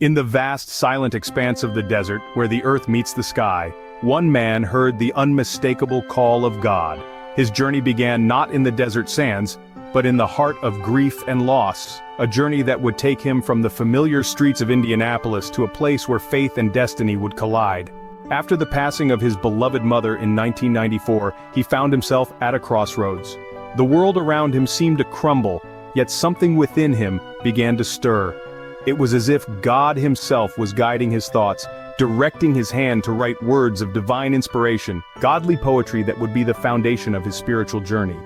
In the vast, silent expanse of the desert, where the earth meets the sky, one man heard the unmistakable call of God. His journey began not in the desert sands, but in the heart of grief and loss, a journey that would take him from the familiar streets of Indianapolis to a place where faith and destiny would collide. After the passing of his beloved mother in 1994, he found himself at a crossroads. The world around him seemed to crumble, yet something within him began to stir. It was as if God himself was guiding his thoughts, directing his hand to write words of divine inspiration, godly poetry that would be the foundation of his spiritual journey.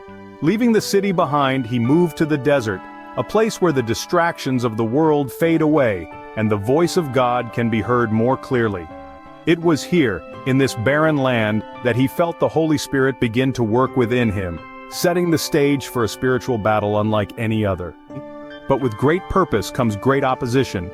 Leaving the city behind, he moved to the desert, a place where the distractions of the world fade away, and the voice of God can be heard more clearly. It was here, in this barren land, that he felt the Holy Spirit begin to work within him, setting the stage for a spiritual battle unlike any other. But with great purpose comes great opposition.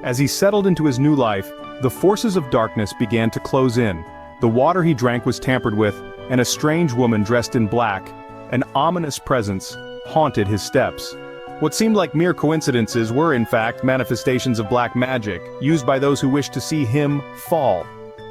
As he settled into his new life, the forces of darkness began to close in. The water he drank was tampered with, and a strange woman dressed in black, an ominous presence, haunted his steps. What seemed like mere coincidences were in fact manifestations of black magic, used by those who wished to see him fall.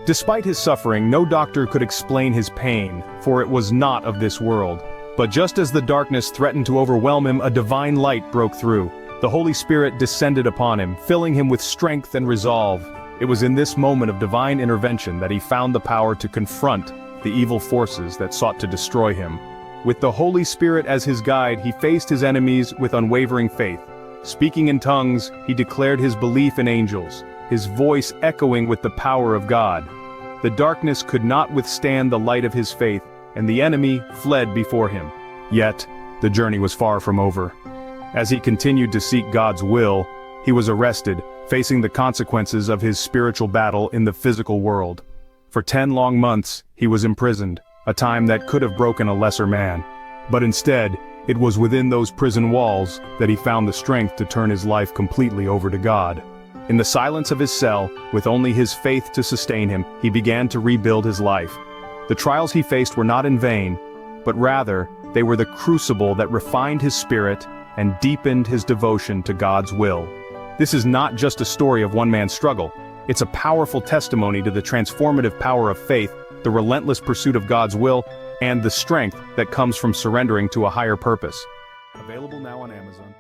Despite his suffering, no doctor could explain his pain, for it was not of this world. But just as the darkness threatened to overwhelm him, a divine light broke through. The Holy Spirit descended upon him, filling him with strength and resolve. It was in this moment of divine intervention that he found the power to confront the evil forces that sought to destroy him. With the Holy Spirit as his guide, he faced his enemies with unwavering faith. Speaking in tongues, he declared his belief in angels, his voice echoing with the power of God. The darkness could not withstand the light of his faith, and the enemy fled before him. Yet, the journey was far from over. As he continued to seek God's will, he was arrested, facing the consequences of his spiritual battle in the physical world. For 10 long months, he was imprisoned, a time that could have broken a lesser man. But instead, it was within those prison walls that he found the strength to turn his life completely over to God. In the silence of his cell, with only his faith to sustain him, he began to rebuild his life. The trials he faced were not in vain, but rather, they were the crucible that refined his spirit and deepened his devotion to God's will. This is not just a story of one man's struggle. It's a powerful testimony to the transformative power of faith, the relentless pursuit of God's will, and the strength that comes from surrendering to a higher purpose. Available now on Amazon.